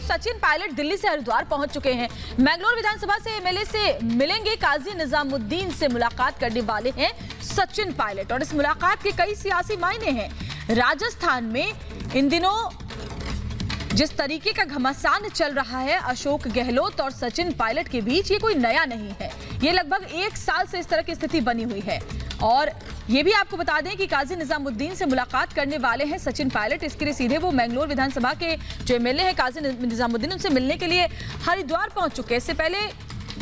सचिन पायलट दिल्ली से हरिद्वार पहुंच चुके हैं। मैंगलोर विधानसभा से एमएलए से मिलेंगे, काजी निजामुद्दीन से मुलाकात करने वाले हैं सचिन पायलट और इस मुलाकात के कई सियासी मायने हैं। राजस्थान में इन दिनों जिस तरीके का घमासान चल रहा है अशोक गहलोत और सचिन पायलट के बीच, ये कोई नया नहीं है। ये लगभग 1 साल से इस तरह की स्थिति बनी हुई है। और ये भी आपको बता दें कि काजी निजामुद्दीन से मुलाकात करने वाले हैं सचिन पायलट। इसके लिए सीधे वो मैंगलोर विधानसभा के जो एमएलए हैं काजी निजामुद्दीन, उनसे मिलने के लिए हरिद्वार पहुंच चुके हैं। इससे पहले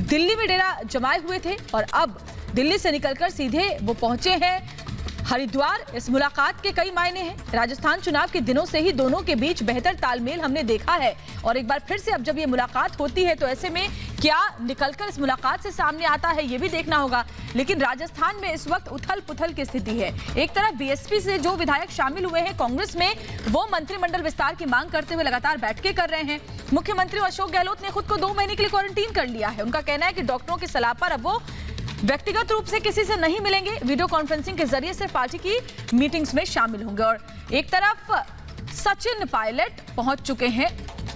दिल्ली में डेरा जमाए हुए थे और अब दिल्ली से निकलकर सीधे वो पहुंचे हैं हरिद्वार। इस मुलाकात के कई मायने हैं। राजस्थान चुनाव के दिनों से ही दोनों के बीच बेहतर तालमेल हमने देखा है और एक बार फिर से अब जब ये मुलाकात होती है तो ऐसे में क्या निकलकर इस मुलाकात से सामने आता है ये भी देखना होगा। लेकिन राजस्थान में इस वक्त उथल पुथल की स्थिति है। एक तरफ बीएसपी से जो विधायक शामिल हुए हैं कांग्रेस में, वो मंत्रिमंडल विस्तार की मांग करते हुए लगातार बैठकें कर रहे हैं। मुख्यमंत्री अशोक गहलोत ने खुद को 2 महीने के लिए क्वारंटीन कर लिया है। उनका कहना है कि डॉक्टरों की सलाह पर अब वो व्यक्तिगत रूप से किसी से नहीं मिलेंगे, वीडियो कॉन्फ्रेंसिंग के जरिए से पार्टी की मीटिंग्स में शामिल होंगे। और एक तरफ सचिन पायलट पहुंच चुके हैं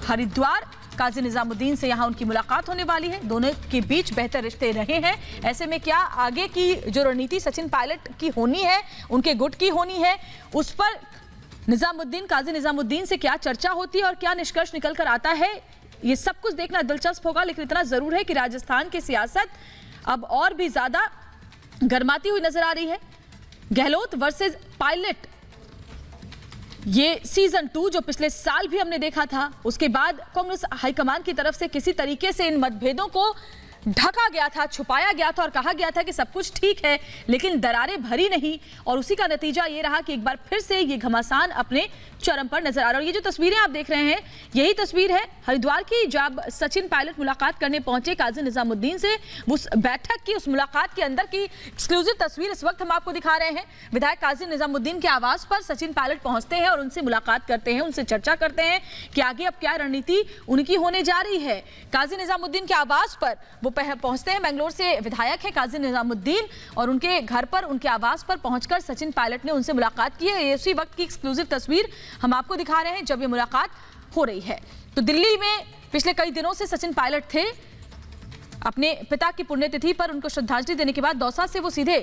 हरिद्वार, काजी निजामुद्दीन से यहां उनकी मुलाकात होने वाली है। दोनों के बीच बेहतर रिश्ते रहे हैं। ऐसे में क्या आगे की जो रणनीति सचिन पायलट की होनी है, उनके गुट की होनी है, उस पर काजी निजामुद्दीन से क्या चर्चा होती है और क्या निष्कर्ष निकल कर आता है, ये सब कुछ देखना दिलचस्प होगा। लेकिन इतना जरूर है कि राजस्थान की सियासत अब और भी ज्यादा गर्माती हुई नजर आ रही है। गहलोत वर्सेस पायलट, ये सीजन 2 जो पिछले साल भी हमने देखा था, उसके बाद कांग्रेस हाईकमान की तरफ से किसी तरीके से इन मतभेदों को ढका गया था, छुपाया गया था और कहा गया था कि सब कुछ ठीक है, लेकिन दरारें भरी नहीं। और उसी का नतीजा ये रहा कि एक बार फिर से ये घमासान अपने चरम पर नजर आ रहा है। और ये जो तस्वीरें आप देख रहे हैं, यही तस्वीर है हरिद्वार की, जब सचिन पायलट मुलाकात करने पहुंचे काजी निजामुद्दीन से। उस बैठक की, उस मुलाकात के अंदर की एक्सक्लूसिव तस्वीर इस वक्त हम आपको दिखा रहे हैं। विधायक काजी निजामुद्दीन के आवास पर सचिन पायलट पहुंचते हैं और उनसे मुलाकात करते हैं, उनसे चर्चा करते हैं कि आगे अब क्या रणनीति उनकी होने जा रही है। काजी निजामुद्दीन के आवास पर वो पहुंचते हैं। बेंगलोर से विधायक है काजी निजामुद्दीन और उनके घर पर, उनके आवास पर पहुंचकर सचिन पायलट ने उनसे मुलाकात की है। इसी वक्त की एक्सक्लूसिव तस्वीर हम आपको दिखा रहे हैं जब ये मुलाकात हो रही है। तो दिल्ली में पिछले कई दिनों से सचिन पायलट थे। अपने पिता की पुण्यतिथि पर उनको श्रद्धांजलि देने के बाद दौसा से वो सीधे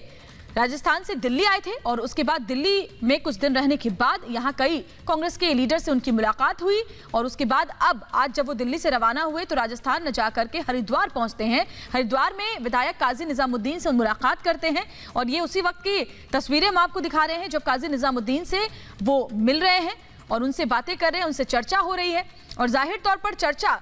राजस्थान से दिल्ली आए थे और उसके बाद दिल्ली में कुछ दिन रहने के बाद यहाँ कई कांग्रेस के लीडर से उनकी मुलाकात हुई और उसके बाद अब आज जब वो दिल्ली से रवाना हुए तो राजस्थान न जाकर के हरिद्वार पहुंचते हैं। हरिद्वार में विधायक काजी निजामुद्दीन से मुलाकात करते हैं और ये उसी वक्त की तस्वीरें हम आपको दिखा रहे हैं जब काजी निजामुद्दीन से वो मिल रहे हैं और उनसे बातें कर रहे हैं, उनसे चर्चा हो रही है। और जाहिर तौर पर चर्चा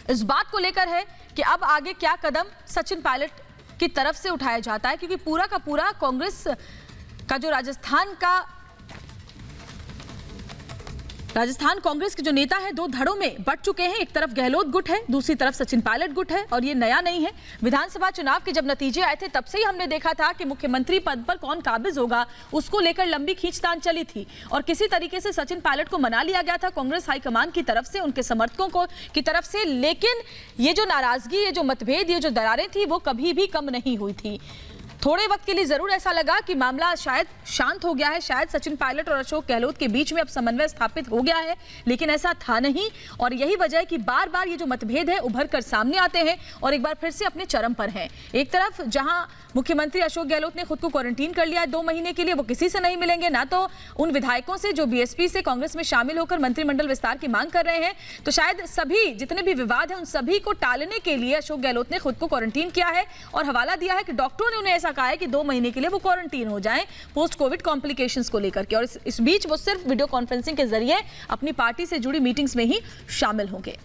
इस बात को लेकर है कि अब आगे क्या कदम सचिन पायलट की तरफ से उठाया जाता है, क्योंकि पूरा का पूरा कांग्रेस का जो राजस्थान कांग्रेस के जो नेता है 2 धड़ों में बट चुके हैं। एक तरफ गहलोत गुट है, दूसरी तरफ सचिन पायलट गुट है और ये नया नहीं है। विधानसभा चुनाव के जब नतीजे आए थे तब से ही हमने देखा था कि मुख्यमंत्री पद पर कौन काबिज होगा, उसको लेकर लंबी खींचतान चली थी और किसी तरीके से सचिन पायलट को मना लिया गया था कांग्रेस हाईकमान की तरफ से, उनके समर्थकों की तरफ से। लेकिन ये जो नाराजगी, ये जो मतभेद, ये जो दरारें थी, वो कभी भी कम नहीं हुई थी। थोड़े वक्त के लिए जरूर ऐसा लगा कि मामला शायद शांत हो गया है, शायद सचिन पायलट और अशोक गहलोत के बीच में अब समन्वय स्थापित हो गया है, लेकिन ऐसा था नहीं। और यही वजह है कि बार बार ये जो मतभेद है उभर कर सामने आते हैं और एक बार फिर से अपने चरम पर हैं। एक तरफ जहां मुख्यमंत्री अशोक गहलोत ने खुद को क्वारंटीन कर लिया है 2 महीने के लिए, वो किसी से नहीं मिलेंगे, ना तो उन विधायकों से जो बीएसपी से कांग्रेस में शामिल होकर मंत्रिमंडल विस्तार की मांग कर रहे हैं। तो शायद सभी जितने भी विवाद हैं उन सभी को टालने के लिए अशोक गहलोत ने खुद को क्वारंटीन किया है और हवाला दिया है कि डॉक्टरों ने उन्हें ऐसा कहा है कि 2 महीने के लिए वो क्वारंटीन हो जाएं पोस्ट कोविड कॉम्प्लिकेशंस को लेकर के। और इस बीच वो सिर्फ वीडियो कॉन्फ्रेंसिंग के जरिए अपनी पार्टी से जुड़ी मीटिंग्स में ही शामिल होंगे।